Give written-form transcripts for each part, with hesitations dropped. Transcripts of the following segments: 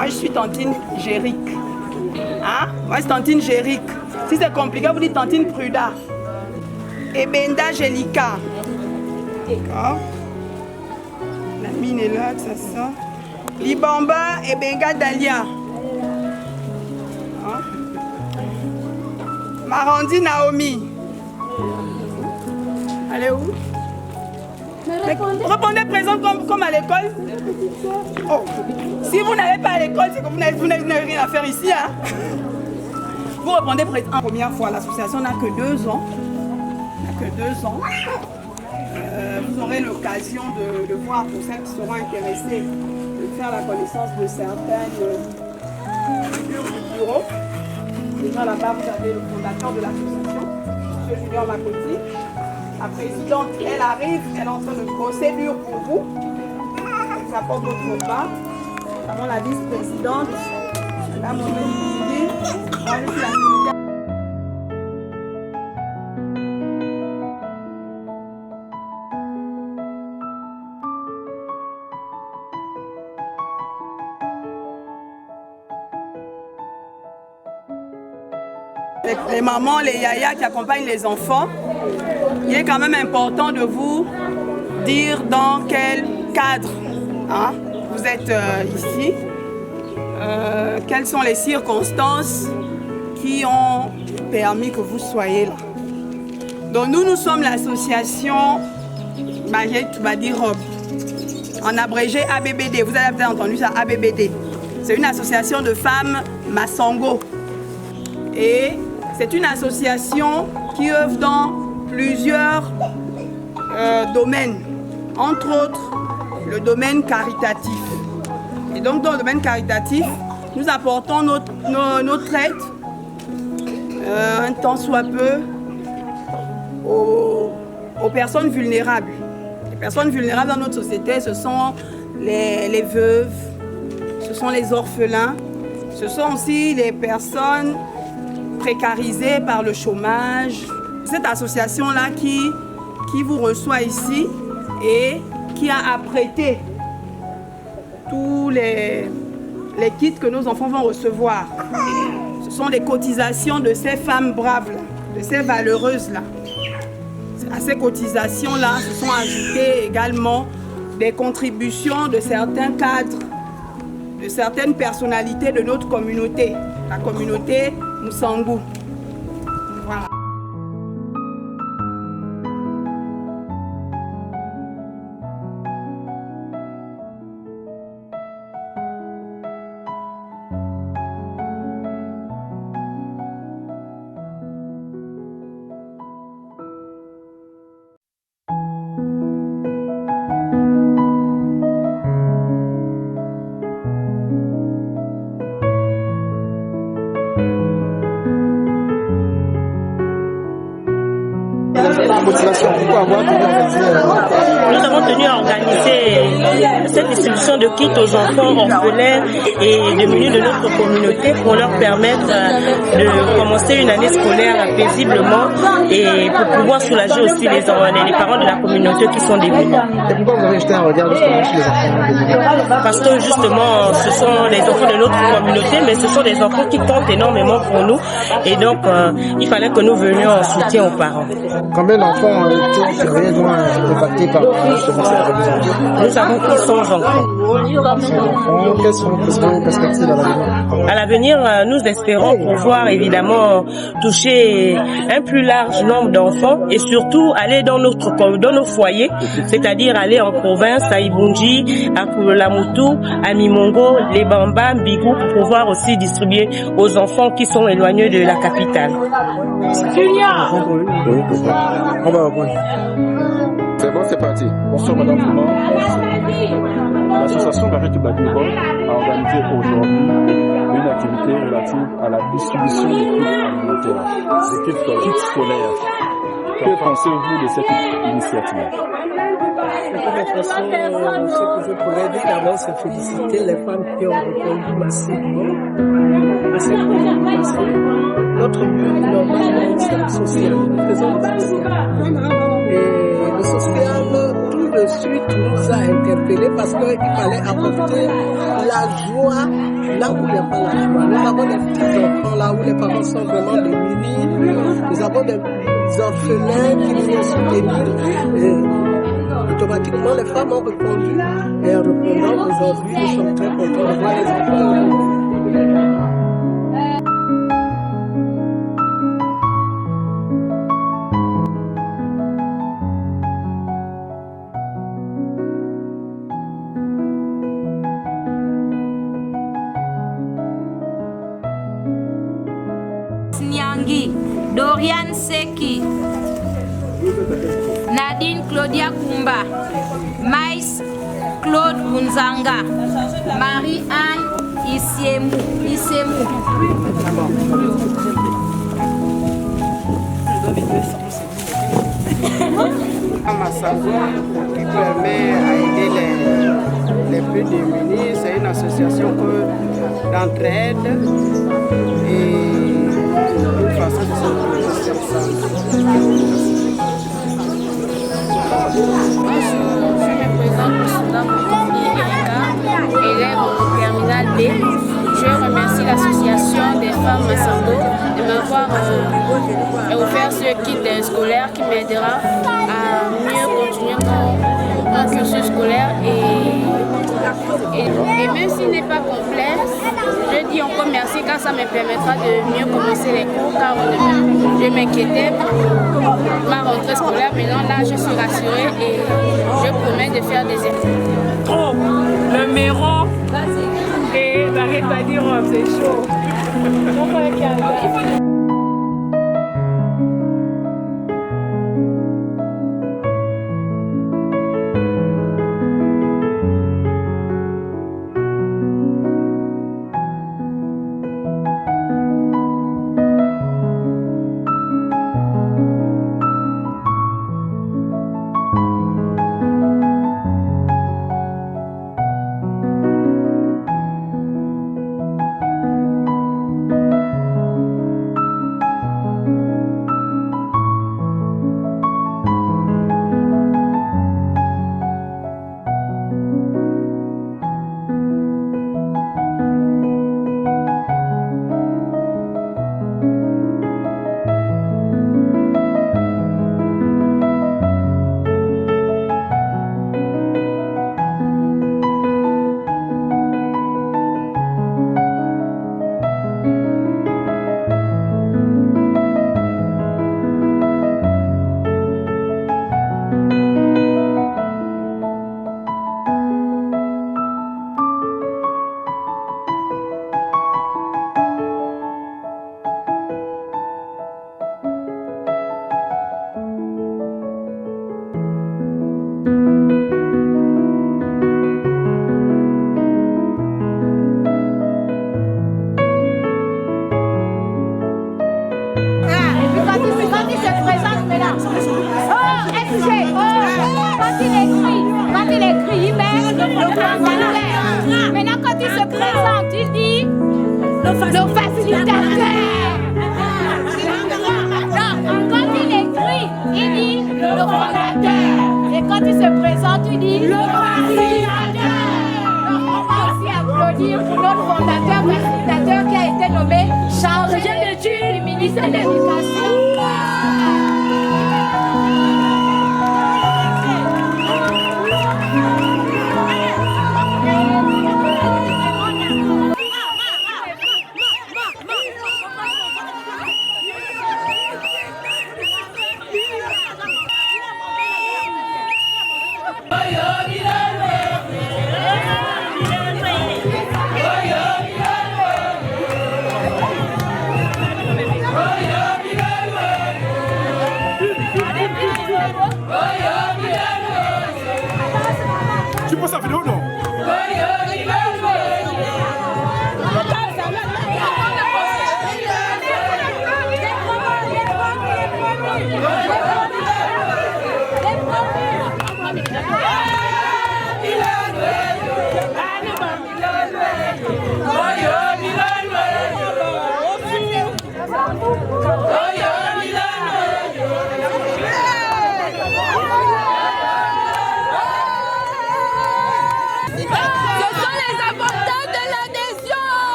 Moi, je suis tantine Géric. Hein? Moi, c'est tantine Géric. Si c'est compliqué, vous dites tantine Pruda. Et Benda Gélica. D'accord. La mine est là, ça sent. Libamba et Benga Dalia. Hein? Marandi Naomi. Allez où? Répondez présent comme à l'école. Oh. Si vous n'allez pas à l'école, c'est que vous n'avez rien à faire ici. Hein? Vous répondez présent en première fois. L'association n'a que 2 ans. Vous aurez l'occasion de voir, pour celles qui seront intéressées, de faire la connaissance de certaines figures du bureau. Déjà là-bas, vous avez le fondateur de l'association, M. Julien Makoti. La présidente, elle arrive, elle est en train de procédure pour vous. Elle apporte votre part. Nous avons la vice-présidente, Mme Mohamed. Moi, je suis la secrétaire. Les mamans, les yayas qui accompagnent les enfants, il est quand même important de vous dire dans quel cadre hein, vous êtes ici, quelles sont les circonstances qui ont permis que vous soyez là. Donc nous sommes l'association Badi Rob, en abrégé ABBD, vous avez peut-être entendu ça, ABBD. C'est une association de femmes Massango. Et c'est une association qui œuvre dans plusieurs domaines, entre autres le domaine caritatif. Et donc dans le domaine caritatif, nous apportons notre aide, un temps soit peu, aux personnes vulnérables. Les personnes vulnérables dans notre société, ce sont les veuves, ce sont les orphelins, ce sont aussi les personnes précarisés par le chômage. Cette association-là qui vous reçoit ici et qui a apprêté tous les kits que nos enfants vont recevoir. Ce sont les cotisations de ces femmes braves, de ces valeureuses-là. À ces cotisations-là se sont ajoutées également des contributions de certains cadres, de certaines personnalités de notre communauté, la communauté Moussangu. Voilà. Nous avons tenu à organiser cette distribution de kits aux enfants orphelins et démunis de notre communauté pour leur permettre de commencer une année scolaire paisiblement et pour pouvoir soulager aussi les parents de la communauté qui sont démunis. Et pourquoi vous avez jeté un regard justement sur les enfants démunis? Parce que justement, ce sont les enfants de notre communauté, mais ce sont des enfants qui comptent énormément pour nous et donc il fallait que nous venions en soutien aux parents. Combien d'enfants ont été réellement impactés par cette révision? Nous avons 100 enfants. Quelles sont vos perspectives à l'avenir? À l'avenir, nous espérons pouvoir évidemment toucher un plus large nombre d'enfants et surtout aller dans nos foyers, c'est-à-dire aller en province, à Ibunji, à Koulamoutou, à Mimongo, les Bamba, Bigou, pour pouvoir aussi distribuer aux enfants qui sont éloignés de la capitale. C'est bon, c'est parti. Bonsoir Madame Fouma. L'association Barrette Badi Rob a organisé aujourd'hui une activité relative à la distribution des kits alimentaires, des kits scolaires. Que pensez-vous de cette initiative? De toute façon, ce que je pourrais dire d'abord, c'est féliciter les femmes qui ont répondu massivement à cette préoccupation. Notre but, normalement, c'est le social. Nous faisons le social. Et le social, de suite nous a interpellés parce qu'il fallait apporter la joie là où il n'y a pas la joie. Nous avons des petits enfants là où les parents sont vraiment démunis. Nous avons des orphelins qui viennent soutenir. Automatiquement, les femmes ont répondu. Et en répondant aujourd'hui, nous sommes très contents de voir les enfants. Nyangi, Dorian Seki, Nadine Claudia Kumba, Mais Claude Bunzanga, Marie-Anne Isemu. Amassabo qui permet à aider les plus démunis. C'est une association d'entraide et une façon de se retrouver ensemble. Je me présente Soudan élève au terminal B. Je remercie l'association des femmes Massando de m'avoir offert ce kit scolaire qui m'aidera à mieux continuer mon cursus scolaire et même s'il n'est pas complet, je dis encore merci car ça me permettra de mieux commencer les cours car je m'inquiétais pour ma rentrée scolaire. Maintenant là je suis rassurée et je promets de faire des efforts. Oh, le méron et t'arrêtes à dire oh, c'est chaud. Quand il écrit, il met le vocabulaire. Maintenant, quand il se présente, il dit le facilitateur. Non, quand il écrit, il dit le fondateur. Et quand il se présente, il dit le facilitateur. Donc, on va aussi applaudir pour notre fondateur, facilitateur qui a été nommé chargé d'études du ministère de l'Éducation. Oh,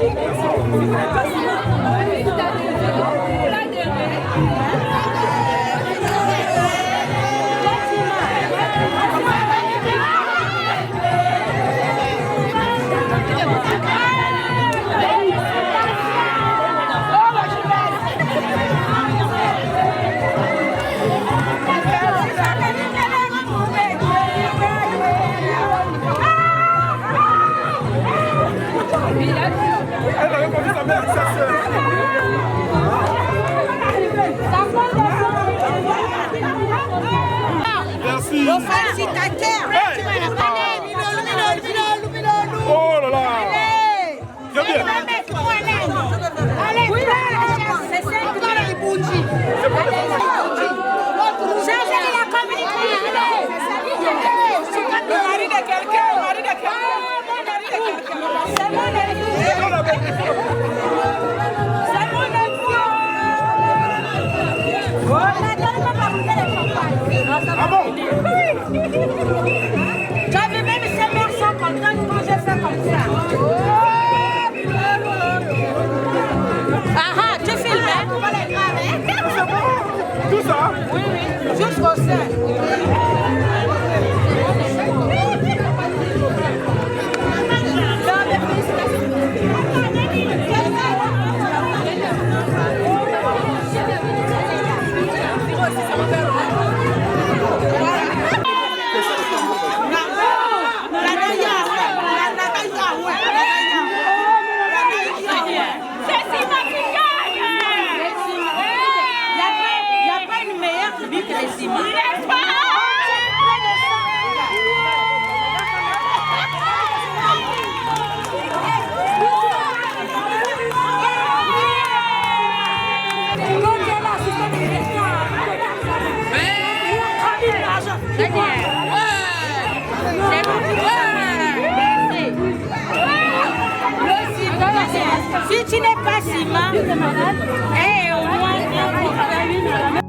Merci. Félicitateur. Oh là là. Très bien. Allez, c'est ça qui bougie. Changez la communauté. Le mari de quelqu'un, le mari de quelqu'un. C'est mon Ah bon? J'avais même ces mères sont contentes quand j'ai fait comme ça. Ah ah, tu filmes, hein? On va les graver. Tout ça? Oui, oui. Jusqu'au sein. Si tu n'es pas ciment, au moins